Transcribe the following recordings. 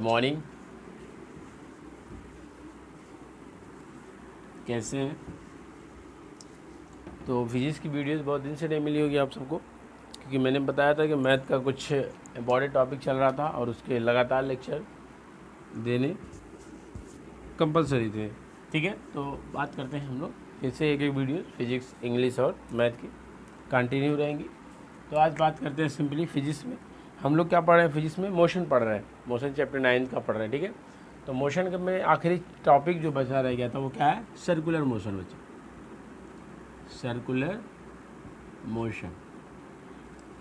Morning. कैसे हैं? तो फिजिक्स की वीडियोस बहुत दिन से नहीं मिली होगी आप सबको, क्योंकि मैंने बताया था कि मैथ का कुछ इम्पॉर्टेंट टॉपिक चल रहा था और उसके लगातार लेक्चर देने कंपलसरी थे। ठीक है, तो बात करते हैं हम लोग फिर से एक वीडियो फिजिक्स, इंग्लिश और मैथ की कंटिन्यू रहेंगी। तो आज बात करते हैं सिंपली फिजिक्स में हम लोग क्या पढ़ रहे हैं। फिजिक्स में मोशन पढ़ रहे हैं, मोशन चैप्टर 9 का पढ़ रहे हैं। ठीक है, तो मोशन में आखिरी टॉपिक जो बचा रह गया था वो क्या है? सर्कुलर मोशन बचा। सर्कुलर मोशन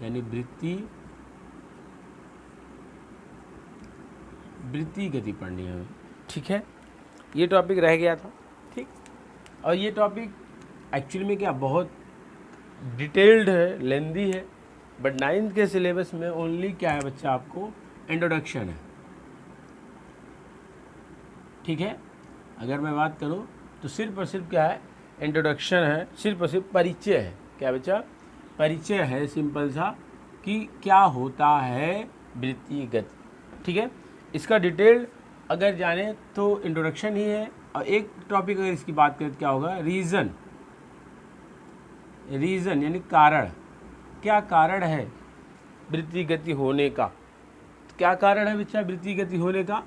यानी वृत्तीय गति पढ़नी है हमें। ठीक है, ये टॉपिक रह गया था। ठीक, और ये टॉपिक एक्चुअली में क्या बहुत डिटेल्ड है, लेंदी है, बट 9th के सिलेबस में ओनली क्या है बच्चा, आपको इंट्रोडक्शन है। ठीक है, अगर मैं बात करूं तो सिर्फ और सिर्फ क्या है, इंट्रोडक्शन है, सिर्फ और सिर्फ परिचय है। क्या बच्चा? परिचय है सिंपल सा कि क्या होता है वृत्तीय गति। ठीक है, इसका डिटेल्ड अगर जाने तो इंट्रोडक्शन ही है। और एक टॉपिक अगर इसकी बात करें तो क्या होगा? रीज़न यानी कारण। क्या कारण है वृत्तीय गति होने का? क्या कारण है बच्चा वृत्तीय गति होने का?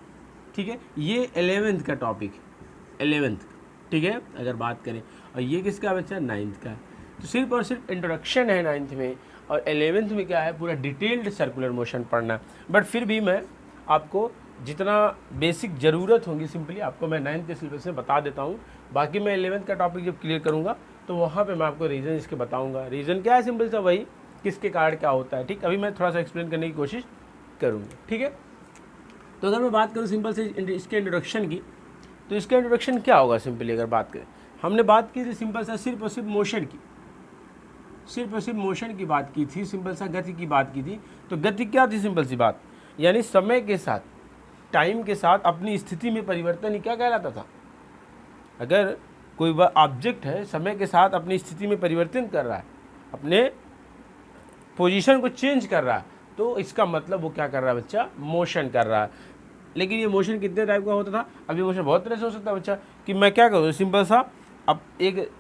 ठीक है, ये 11th का टॉपिक है, 11th। ठीक है, अगर बात करें, और ये किसका बच्चा? 9th का है। तो सिर्फ और सिर्फ इंट्रोडक्शन है 9th में, और 11th में क्या है, पूरा डिटेल्ड सर्कुलर मोशन पढ़ना है। बट फिर भी मैं आपको जितना बेसिक ज़रूरत होगी सिंपली आपको मैं 9th के सिलेबस में बता देता हूँ। बाकी मैं 11th का टॉपिक जब क्लियर करूँगा तो वहाँ पे मैं आपको रीज़न इसके बताऊँगा। रीज़न क्या है? सिंपल सा वही, किसके कारण क्या होता है। ठीक, अभी मैं थोड़ा सा एक्सप्लेन करने की कोशिश करूँगा। ठीक है, तो अगर मैं बात करूँ सिंपल से इसके इंट्रोडक्शन की, तो इसका इंट्रोडक्शन क्या होगा? सिंपली अगर बात करें, हमने बात की थी सिंपल सा सिर्फ और सिर्फ मोशन की, सिर्फ और सिर्फ मोशन की बात की थी, सिंपल सा गति की बात की थी। तो गति क्या थी? सिंपल सी बात, यानी समय के साथ, टाइम के साथ अपनी स्थिति में परिवर्तन ही क्या कहलाता था। अगर कोई वह ऑब्जेक्ट है, समय के साथ अपनी स्थिति में परिवर्तन कर रहा है, अपने पोजीशन को चेंज कर रहा है, तो इसका मतलब वो क्या कर रहा है बच्चा? मोशन कर रहा है। लेकिन ये मोशन कितने टाइप का होता था? अब ये मोशन बहुत तरह से हो सकता है बच्चा, कि मैं क्या करूँ, सिंपल सा अब एक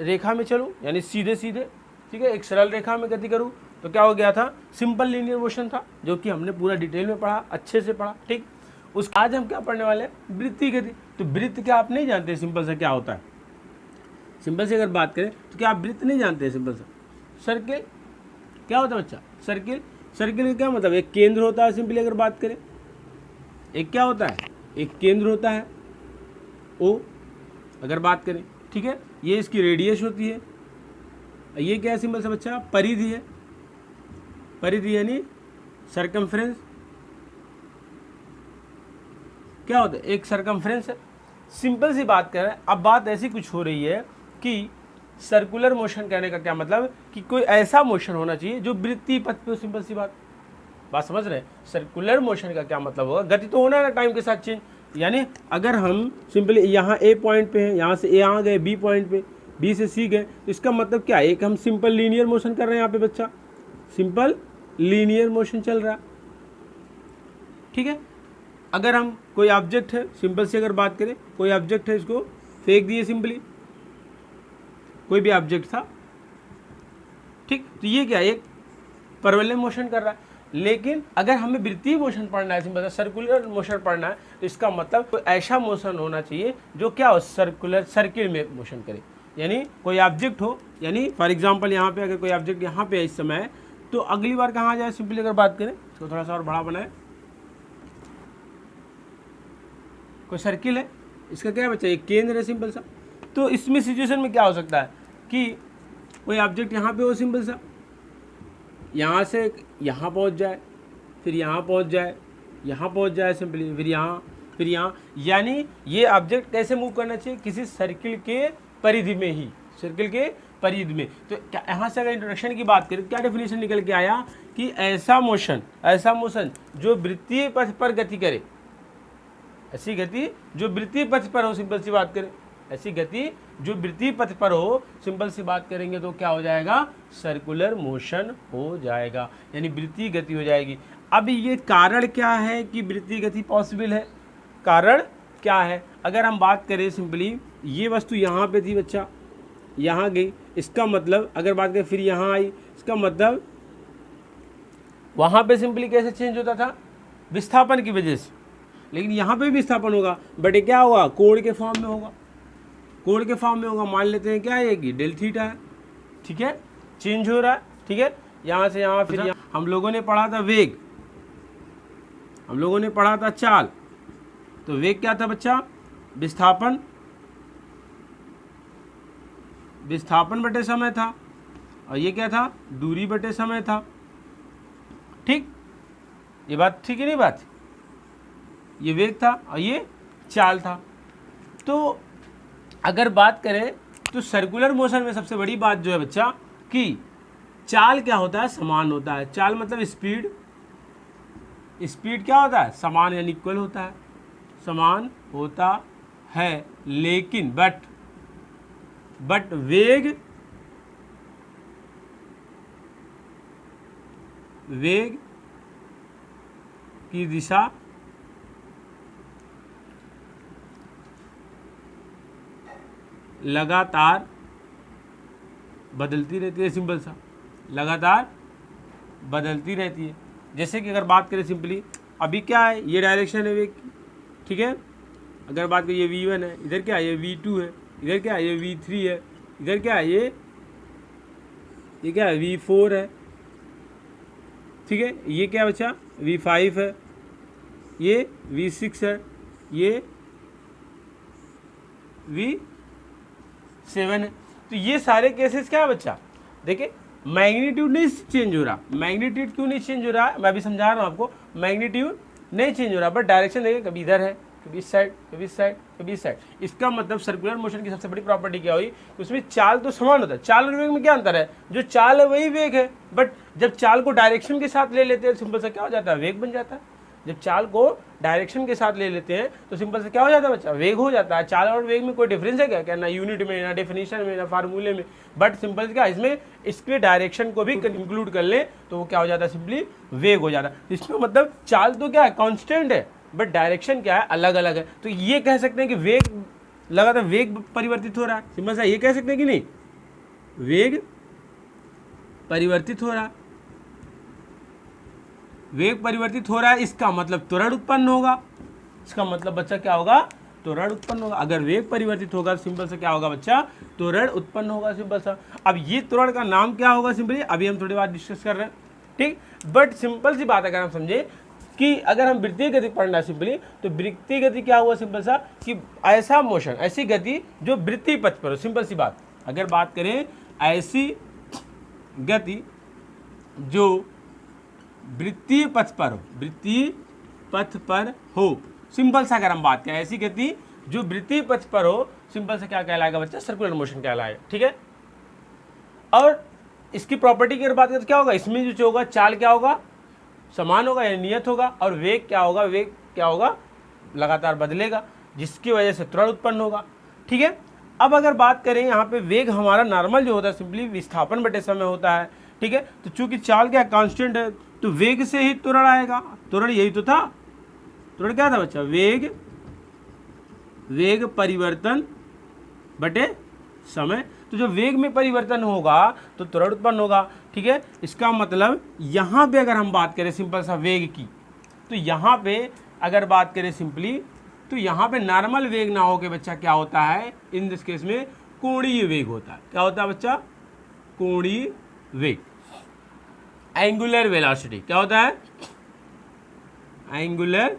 रेखा में चलूँ, यानी सीधे सीधे। ठीक है, एक सरल रेखा में गति करूँ, तो क्या हो गया था? सिंपल लीनियर मोशन था, जो कि हमने पूरा डिटेल में पढ़ा, अच्छे से पढ़ा। ठीक, उस आज हम क्या पढ़ने वाले हैं? वृत्तीय गति। तो वृत्त क्या आप नहीं जानते सिंपल सा क्या होता है? सिंपल से अगर बात करें तो क्या आप वृत्त नहीं जानते? सिंपल सा सर्किल क्या होता है बच्चा? सर्किल का क्या मतलब? एक केंद्र होता है। सिंपली अगर बात करें, एक क्या होता है? एक केंद्र होता है, ओ अगर बात करें। ठीक है, ये इसकी रेडियस होती है। ये क्या है सिंपल सा बच्चा? परिधि है। परिधि यानी सरकमफ्रेंस। क्या होता है? एक सरकमफ्रेंस है। सिंपल सी बात करें, अब बात ऐसी कुछ हो रही है कि सर्कुलर मोशन कहने का क्या मतलब, कि कोई ऐसा मोशन होना चाहिए जो वृत्तीय पथ पे। सिंपल सी बात समझ रहे हैं? सर्कुलर मोशन का क्या मतलब होगा? गति तो होना है ना टाइम के साथ चेंज। यानी अगर हम सिंपली यहाँ ए पॉइंट पे हैं, यहाँ से ए आ गए बी पॉइंट पे, बी से सी गए, तो इसका मतलब क्या है? एक हम सिंपल लीनियर मोशन कर रहे हैं यहाँ पे बच्चा, सिंपल लीनियर मोशन चल रहा है। ठीक है, अगर हम कोई ऑब्जेक्ट है, सिंपल से अगर बात करें, कोई ऑब्जेक्ट है, इसको फेंक दिए सिंपली, कोई भी ऑब्जेक्ट था। ठीक, तो ये क्या? एक परवलय मोशन कर रहा है। लेकिन अगर हमें वृत्तीय मोशन पढ़ना है, सिंपल सर्कुलर मोशन पढ़ना है, तो इसका मतलब कोई ऐसा मोशन होना चाहिए जो क्या हो? सर्किल में मोशन करे। यानी कोई ऑब्जेक्ट हो, यानी फॉर एग्जांपल यहाँ पे अगर कोई ऑब्जेक्ट यहाँ पे इस समय है, तो अगली बार कहाँ आ जाए? सिंपली अगर बात करें, इसको थोड़ा सा और बड़ा बनाए, कोई सर्किल है, इसका क्या बच्चा? एक केंद्र है सिंपल सा। तो इसमें सिचुएशन में क्या हो सकता है कि कोई ऑब्जेक्ट यहाँ पे हो, सिंपल सा यहाँ से यहाँ पहुँच जाए, फिर यहाँ पहुँच जाए, यहाँ पहुँच जाए सिंपली, फिर यहाँ। यानी ये ऑब्जेक्ट कैसे मूव करना चाहिए? किसी सर्किल के परिधि में ही, सर्किल के परिधि में। तो क्या यहाँ से अगर इंट्रोडक्शन की बात करें, क्या डेफिनेशन निकल के आया कि ऐसा मोशन जो वृत्तीय पथ पर गति करे, ऐसी गति जो वृत्तीय पथ पर हो। सिंपल सी बात करें, ऐसी गति जो वृत्तीय पथ पर हो, सिंपल सी बात करेंगे तो क्या हो जाएगा? सर्कुलर मोशन हो जाएगा, यानी वृत्तीय गति हो जाएगी। अब ये कारण क्या है कि वृत्तीय गति पॉसिबल है, कारण क्या है? अगर हम बात करें सिंपली, ये वस्तु यहाँ पे थी बच्चा, यहाँ गई, इसका मतलब अगर बात करें फिर यहाँ आई, इसका मतलब वहाँ पे सिंपली कैसे चेंज होता था? विस्थापन की वजह से। लेकिन यहाँ पे भी विस्थापन होगा, बट ये क्या होगा? कोण के फॉर्म में होगा, कोण के फॉर्म में होगा। मान लेते हैं क्या है कि डेल थीटा है, ठीक है, चेंज हो रहा है, ठीक है, यहाँ से यहाँ फिर यहाँ। हम लोगों ने पढ़ा था वेग, हम लोगों ने पढ़ा था चाल। तो वेग क्या था बच्चा? विस्थापन, विस्थापन बटे समय था, और ये क्या था? दूरी बटे समय था। ठीक, ये बात ठीक है नहीं बात? ये वेग था और ये चाल था। तो अगर बात करें तो सर्कुलर मोशन में सबसे बड़ी बात जो है बच्चा कि चाल क्या होता है? समान होता है। चाल मतलब स्पीड, स्पीड क्या होता है? समान यानी इक्वल होता है, समान होता है। लेकिन बट वेग की दिशा लगातार बदलती रहती है। सिंपल सा, लगातार बदलती रहती है। जैसे कि अगर बात करें सिंपली, अभी क्या है? ये डायरेक्शन है वेग की, ठीक है। अगर बात करें ये v1 है, इधर क्या है? ये v2 है, इधर क्या है? ये v3 है, इधर क्या है? ये क्या है? v4 है, ठीक है। ये क्या है बच्चा? v5 है, ये v6 है, ये v7 है। तो ये सारे केसेस क्या है बच्चा? देखिए मैग्नीट्यूड नहीं चेंज हो रहा। मैग्नीट्यूड क्यों नहीं चेंज हो रहा है? मैं भी समझा रहा हूँ आपको। मैग्नीट्यूड नहीं चेंज हो रहा, बट डायरेक्शन देखिए, कभी इधर है, कभी इस साइड, कभी इस साइड, कभी इस साइड। इसका मतलब सर्कुलर मोशन की सबसे बड़ी प्रॉपर्टी क्या हुई? उसमें चाल तो समान होता है। चाल और वेग में क्या अंतर है? जो चाल है वही वेग है, बट जब चाल को डायरेक्शन के साथ ले लेते हैं, सिंपल सा क्या हो जाता है? वेग बन जाता है। जब चाल को डायरेक्शन के साथ ले लेते हैं तो सिंपल से क्या हो जाता है बच्चा? वेग हो जाता है। चाल और वेग में कोई डिफरेंस है क्या? ना यूनिट में, ना डेफिनेशन में, ना फार्मूले में, बट सिंपल क्या इसमें इसके डायरेक्शन को भी इंक्लूड कर ले तो वो क्या हो जाता है? सिंपली वेग हो जाता है। इसमें मतलब चाल तो क्या है? कांस्टेंट है, बट डायरेक्शन क्या है? अलग अलग है। तो ये कह सकते हैं कि वेग लगातार वेग परिवर्तित हो रहा है। सिंपल सा ये कह सकते हैं कि नहीं? वेग परिवर्तित हो रहा है, वेग परिवर्तित हो रहा है, इसका मतलब त्वरण उत्पन्न होगा। इसका मतलब बच्चा क्या होगा? त्वरण उत्पन्न होगा। अगर वेग परिवर्तित होगा सिंपल सा क्या होगा बच्चा? त्वरण उत्पन्न होगा। सिंपल सा। अब ये त्वरण का नाम क्या होगा? सिंपली अभी हम थोड़ी बात डिस्कस कर रहे हैं, ठीक। बट सिंपल सी बात अगर हम समझे कि अगर हम वृत्तीय गति पढ़ना सिंपली, तो वृत्तीय गति क्या हुआ? सिंपल सा कि ऐसा मोशन, ऐसी गति जो वृत्तीय पथ पर हो। सिंपल सी बात, अगर बात करें ऐसी गति जो वृत्तीय पथ पर हो, वृत्तीय पथ पर हो। सिंपल सा अगर हम बात करें ऐसी गति जो वृत्तीय पथ पर हो, सिंपल से क्या कहलाएगा बच्चा? सर्कुलर मोशन कहलाएगा, ठीक है। और इसकी प्रॉपर्टी की अगर बात करें तो क्या होगा? इसमें जो होगा चाल क्या होगा? समान होगा या नियत होगा। और वेग क्या होगा? वेग क्या होगा? लगातार बदलेगा, जिसकी वजह से त्वरण उत्पन्न होगा, ठीक है। अब अगर बात करें यहाँ पे वेग हमारा नॉर्मल जो होता है सिंपली विस्थापन बटे समय होता है, ठीक है। तो चूंकि चाल क्या कांस्टेंट है तो वेग से ही त्वरण आएगा। त्वरण यही तो था। त्वरण क्या था बच्चा? वेग परिवर्तन बटे समय। तो जब वेग में परिवर्तन होगा तो त्वरण उत्पन्न होगा, ठीक है। इसका मतलब यहाँ पे अगर हम बात करें सिंपल सा वेग की, तो यहाँ पे अगर बात करें सिंपली, तो यहाँ पे नॉर्मल वेग ना हो के बच्चा क्या होता है? इन दिस केस में कोणीय वेग होता है। क्या होता है बच्चा? कोणीय वेग। एंगुलर वेलोसिटी क्या होता है? एंगुलर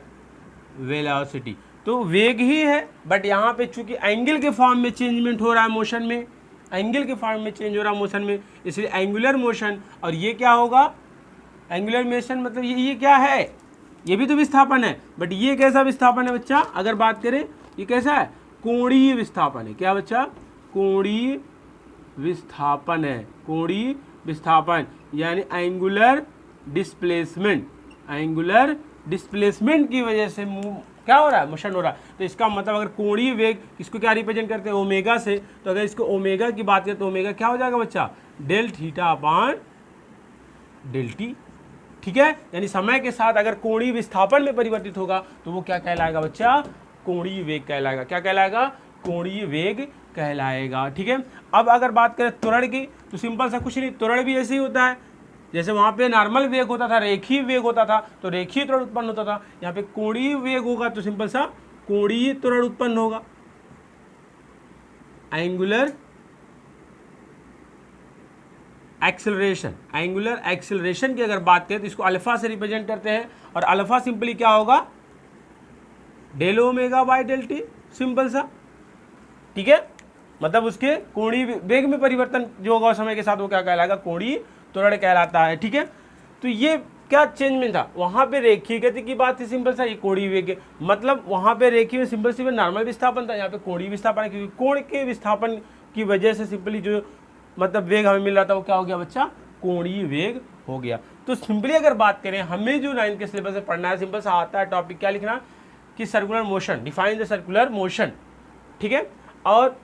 वेलोसिटी तो वेग ही है, बट यहाँ पे चूंकि एंगल के फॉर्म में चेंजमेंट हो रहा है मोशन में, एंगल के फॉर्म में चेंज हो रहा है मोशन में, इसलिए एंगुलर मोशन। और ये क्या होगा? एंगुलर मोशन मतलब ये क्या है? ये भी तो विस्थापन है, बट ये कैसा विस्थापन है बच्चा? अगर बात करें ये कैसा है? कोणीय विस्थापन है। क्या बच्चा? कोणीय विस्थापन है। कोणीय विस्थापन यानी एंगुलर डिस्प्लेसमेंट। एंगुलर डिस्प्लेसमेंट की वजह से क्या हो रहा है? मोशन हो रहा है। तो इसका मतलब अगर कोणीय वेग इसको क्या रिप्रेजेंट करते हैं? ओमेगा से। तो अगर इसको ओमेगा की बात करें तो ओमेगा क्या हो जाएगा बच्चा? Del theta upon del t. ठीक है, यानी समय के साथ अगर कोणीय विस्थापन में परिवर्तित होगा तो वो क्या कहलाएगा बच्चा, कोणीय वेग कहलाएगा। क्या कहलाएगा, कोणीय वेग कहलाएगा। ठीक है, अब अगर बात करें त्वरण की तो सिंपल सा कुछ नहीं, त्वरण भी ऐसे ही होता है, जैसे वहाँ पे नॉर्मल वेग होता था, रेखीय वेग होता था तो रेखीय त्वरण उत्पन्न होता था, यहाँ पे कोणीय वेग होगा तो सिंपल सा कोणीय त्वरण उत्पन्न होगा। एंगुलर एक्सेलरेशन, एंगुलर एक्सेलरेशन की अगर बात करें तो इसको अल्फा से रिप्रेजेंट करते हैं, और अल्फा सिंपली क्या होगा, del omega by del t, simple सा। ठीक है, मतलब उसके कोणीय वेग में परिवर्तन जो होगा समय के साथ वो क्या कहलाएगा, कोणीय त्वरण कहलाता है। ठीक है, तो ये क्या चेंजमेंट था, वहाँ पे रेखीय गति की बात थी, सिंपल सा, ये कोणीय वेग, मतलब वहाँ पे रेखीय में सिंपल सी नॉर्मल विस्थापन था, यहाँ पे कोणीय विस्थापन है, क्योंकि कोण के विस्थापन की वजह से सिंपली जो मतलब वेग हमें मिल रहा था वो क्या हो गया बच्चा, कोणीय वेग हो गया। तो सिंपली अगर बात करें, हमें जो 9th के सिलेबस में पढ़ना है, सिंपल सा आता है टॉपिक क्या लिखना कि circular motion, define the circular motion. ठीक है, और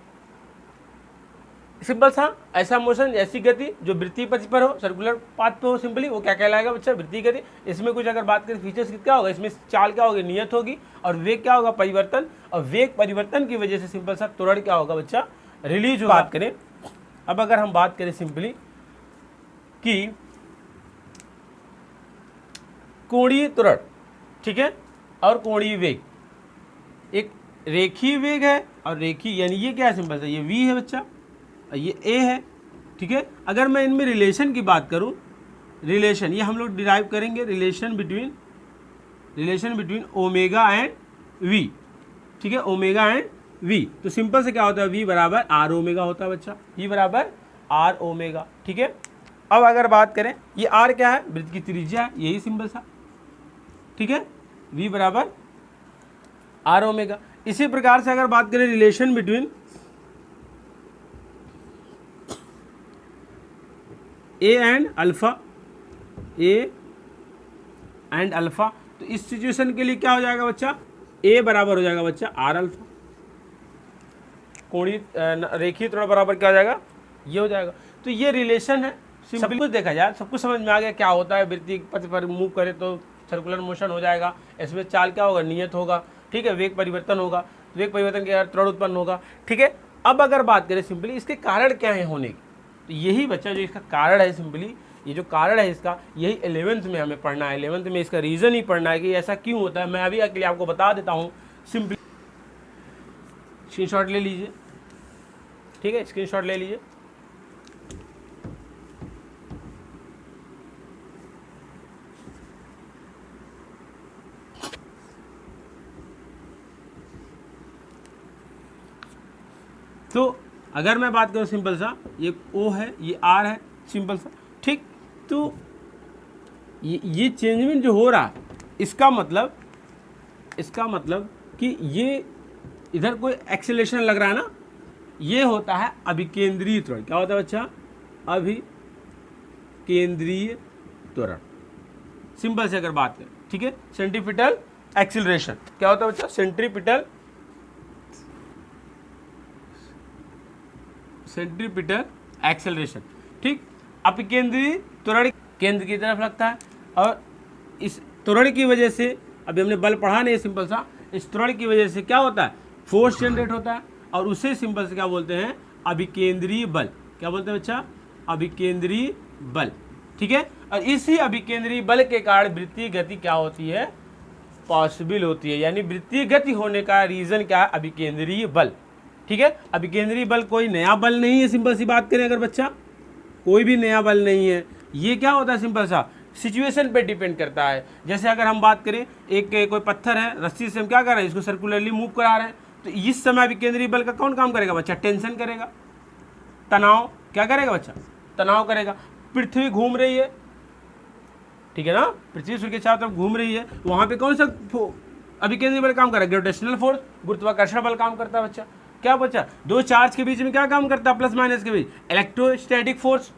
सिंपल सा ऐसा मोशन, ऐसी गति जो वृत्तीय पथ पर हो, सर्कुलर पाथ पे हो, सिंपली वो क्या कहलाएगा बच्चा, वृत्तीय गति। इसमें कुछ अगर बात करें फीचर्स क्या होगा, इसमें चाल क्या होगी, नियत होगी, और वेग क्या होगा, परिवर्तन, और वेग परिवर्तन की वजह से सिंपल सा त्वरण क्या होगा बच्चा, रिलीज होगा। बात करें अब अगर हम बात करें सिंपली कि कोणीय त्वरण, ठीक है, और कोणीय वेग, एक रेखीय वेग है और रेखीय, यानी ये क्या है सिंपल सा, ये v है बच्चा, ये a है। ठीक है, अगर मैं इनमें रिलेशन की बात करूं, रिलेशन ये हम लोग डिराइव करेंगे, relation between omega and v। ठीक है, ओमेगा एंड v, तो सिंपल से क्या होता है, v बराबर r ओमेगा होता है बच्चा, v बराबर r ओमेगा। ठीक है, अब अगर बात करें, ये r क्या है, वृत्त की त्रिज्या है, यही सिंपल सा। ठीक है, v बराबर r ओमेगा। इसी प्रकार से अगर बात करें relation between a and alpha, तो इस सिचुएशन के लिए क्या हो जाएगा बच्चा, a बराबर हो जाएगा बच्चा r अल्फा, कोणीय रेखीय त्वरण बराबर क्या हो जाएगा, ये हो जाएगा। तो ये रिलेशन है, सब कुछ देखा जाए, सब कुछ समझ में आ गया क्या होता है, वृत्तीय पथ पर मूव करे तो सर्कुलर मोशन हो जाएगा, इसमें चाल क्या होगा, नियत होगा। ठीक है, वेग परिवर्तन होगा, वेग परिवर्तन के कारण त्वरण उत्पन्न होगा। ठीक है, अब अगर बात करें सिंपली इसके कारण क्या है होने की, तो यही बच्चा जो इसका कारण है, सिंपली ये जो कारण है इसका, यही 11th में हमें पढ़ना है। 11th में इसका रीज़न ही पढ़ना है कि ऐसा क्यों होता है। मैं अभी के लिए आपको बता देता हूँ, सिंपली स्क्रीनशॉट ले लीजिए। ठीक है, स्क्रीनशॉट ले लीजिए। तो अगर मैं बात करूँ सिंपल सा, ये O है, ये R है, सिंपल सा। ठीक, तो ये चेंजमेंट जो हो रहा है, इसका मतलब कि ये इधर कोई एक्सेलरेशन लग रहा है ना, ये होता है अभिकेंद्रीय त्वरण। क्या होता है बच्चा, अभिकेंद्रीय त्वरण, सिंपल से अगर बात करें। ठीक है, सेंट्रीपिटल एक्सेलरेशन क्या होता है बच्चा, सेंट्रीपिटल एक्सेलरेशन। ठीक, अभिकेंद्रीय त्वरण केंद्र की तरफ लगता है, और इस त्वरण की वजह से, अभी हमने बल पढ़ा नहीं, सिंपल सा, इस त्वरण की वजह से क्या होता है, फोर्स जनरेट होता है, और उसे सिंपल से क्या बोलते हैं, अभिकेंद्रीय बल। क्या बोलते हैं बच्चा, अभिकेंद्रीय बल। ठीक है, और इसी अभिकेंद्रीय बल के कारण वृत्तीय गति क्या होती है, पॉसिबल होती है। यानी वृत्तीय गति होने का रीजन क्या है, अभिकेंद्रीय बल। ठीक है, अभिकेंद्रीय बल कोई नया बल नहीं है, सिंपल सी बात करें अगर बच्चा, कोई भी नया बल नहीं है। ये क्या होता है, सिंपल सा सिचुएशन पे डिपेंड करता है। जैसे अगर हम बात करें, एक कोई पत्थर है, रस्सी से हम क्या कर रहे हैं, इसको सर्कुलरली मूव करा रहे हैं, तो इस समय अभिकेंद्रीय बल का कौन काम करेगा बच्चा, टेंशन करेगा, तनाव क्या करेगा बच्चा, तनाव करेगा। पृथ्वी घूम रही है, ठीक है ना, पृथ्वी सूर्य के चारों तरफ घूम रही है, वहाँ पे कौन सा अभिकेंद्रीय बल काम कर रहा है, ग्रेविटेशनल फोर्स, गुरुत्वाकर्षण बल काम करता है बच्चा। क्या बच्चा, दो चार्ज के बीच में क्या काम करता है, प्लस माइनस के बीच, इलेक्ट्रोस्टैटिक फोर्स,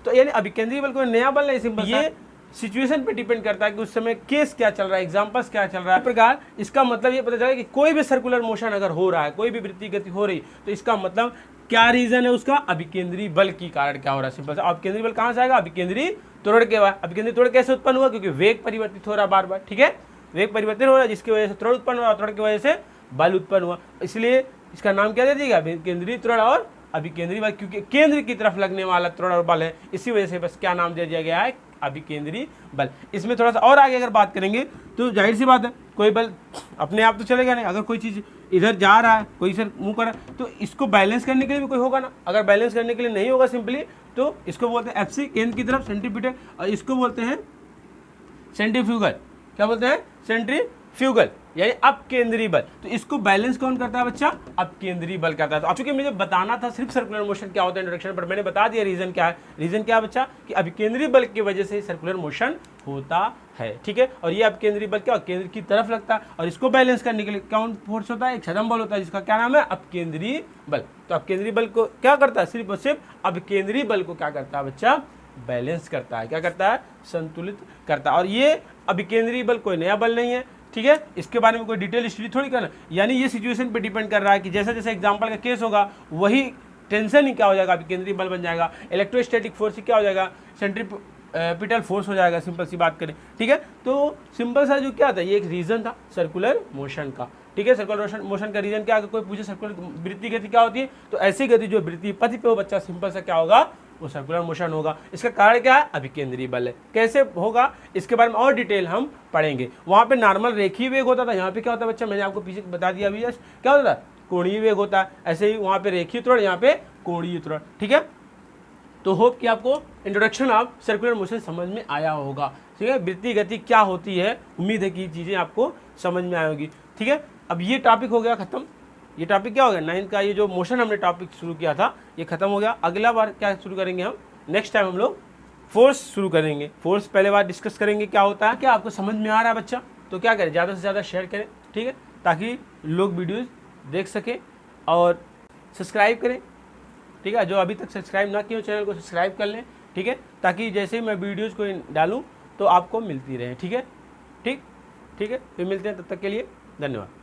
तो यानी अभिकेंद्रीय बल कोई नया बल नहीं, सिंपल ये सिचुएशन पे डिपेंड करता है कि उस समय केस क्या चल रहा है, एग्जांपल्स क्या चल रहा है। इस प्रकार इसका मतलब ये पता चला कि कोई भी सर्कुलर मोशन अगर हो रहा है, कोई भी वृत्तीय गति हो रही, तो इसका मतलब क्या रीजन है उसका, अभिकेंद्री बल की कारण क्या हो रहा है, सिंपल सा। अभिकेंद्री बल कहाँ से आएगा, अभिकेंद्री त्वरण के बाद। अभिकेंद्री त्वरण कैसे उत्पन्न हुआ, क्योंकि वेग परिवर्तित हो रहा है बार बार, ठीक है, वेग परिवर्तन हो रहा है जिसकी वजह से त्वरण उत्पन्न हुआ, त्वरण की वजह से बल उत्पन्न हुआ, इसलिए इसका नाम क्या दे दिया, अभिकेंद्री त्वरण और अभिकेंद्री बल, क्योंकि केंद्र की तरफ लगने वाला त्वरण और बल है, इसी वजह से बस क्या नाम दे दिया गया है, अभिकेंद्री बल। इसमें थोड़ा सा और आगे अगर बात करेंगे तो जाहिर सी बात है कोई बल अपने आप तो चलेगा नहीं, अगर कोई चीज़ इधर जा रहा है, कोई इधर मुंह कर रहा है, तो इसको बैलेंस करने के लिए भी कोई होगा ना, अगर बैलेंस करने के लिए नहीं होगा सिंपली, तो इसको बोलते हैं एफसी, केंद्र की तरफ सेंट्रीपिटल, और इसको बोलते हैं सेंट्रीफ्यूगल। क्या बोलते हैं, सेंट्रीफ्यूगल, यानी अपकेंद्री बल। तो इसको बैलेंस कौन करता है बच्चा, अपकेंद्री बल करता है। तो चूंकि मुझे बताना था सिर्फ सर्कुलर मोशन क्या होता है इंट्रोडक्शन पर, मैंने बता दिया रीजन क्या है। रीजन क्या है बच्चा, कि अपकेंद्री बल की वजह से सर्कुलर मोशन होता है, ठीक है। और ये अपकेंद्री बल क्या, केंद्र की तरफ लगता है, और इसको बैलेंस करने के लिए कौन फोर्स होता है, एक छदम बल होता है, जिसका क्या नाम है, अपकेंद्री बल। तो अपकेंद्री बल को क्या करता है, सिर्फ और सिर्फ अपकेंद्री बल को क्या करता है बच्चा, बैलेंस करता है, क्या करता है, संतुलित करता है। और ये अभिकेंद्री बल कोई नया बल नहीं है, ठीक है, इसके बारे में कोई डिटेल स्टडी थोड़ी करना, यानी ये सिचुएशन पे डिपेंड कर रहा है कि जैसा जैसा एग्जांपल का केस होगा वही टेंशन ही क्या हो जाएगा, अभिकेंद्री बल बन जाएगा, इलेक्ट्रोस्टैटिक फोर्स ही क्या हो जाएगा, सेंट्रीपिटल फोर्स हो जाएगा, सिंपल सी बात करें, ठीक है। तो सिंपल सा जो क्या था, ये एक रीजन था सर्कुलर मोशन का, ठीक है। सर्कुलर मोशन का रीजन क्या, अगर कोई पूछे सर्कुलर वृत्तीय गति क्या होती है, तो ऐसी गति जो वृत्तीय पथ पे हो बच्चा, सिंपल सा क्या होगा, वो सर्कुलर मोशन होगा। इसका कारण क्या है, अभिकेंद्री बल है। कैसे होगा इसके बारे में और डिटेल हम पढ़ेंगे। वहाँ पे नॉर्मल रेखीय वेग होता था, यहाँ पे क्या होता है बच्चा, मैंने आपको पीछे बता दिया अभी जस्ट, क्या होता है, कोणीय वेग होता है। ऐसे ही वहाँ पे रेखीय त्वरण, यहाँ पे कोणीय त्वरण, ठीक है। तो होप कि आपको इंट्रोडक्शन ऑफ सर्कुलर मोशन समझ में आया होगा, ठीक है। वृत्तीय गति क्या होती है, उम्मीद है कि चीज़ें आपको समझ में आएगी, ठीक है। अब ये टॉपिक हो गया खत्म। ये टॉपिक क्या हो गया, 9th का ये जो मोशन हमने टॉपिक शुरू किया था ये खत्म हो गया। अगला बार क्या शुरू करेंगे हम, नेक्स्ट टाइम हम लोग फोर्स शुरू करेंगे। फोर्स पहले बार डिस्कस करेंगे क्या होता है, क्या आपको समझ में आ रहा है बच्चा, तो क्या करें, ज़्यादा से ज़्यादा शेयर करें, ठीक है, ताकि लोग वीडियोज़ देख सकें, और सब्सक्राइब करें, ठीक है। जो अभी तक सब्सक्राइब ना किए चैनल को सब्सक्राइब कर लें, ठीक है, ताकि जैसे ही मैं वीडियोज़ को डालूँ तो आपको मिलती रहे, ठीक है, ठीक है। फिर मिलते हैं, तब तक के लिए धन्यवाद।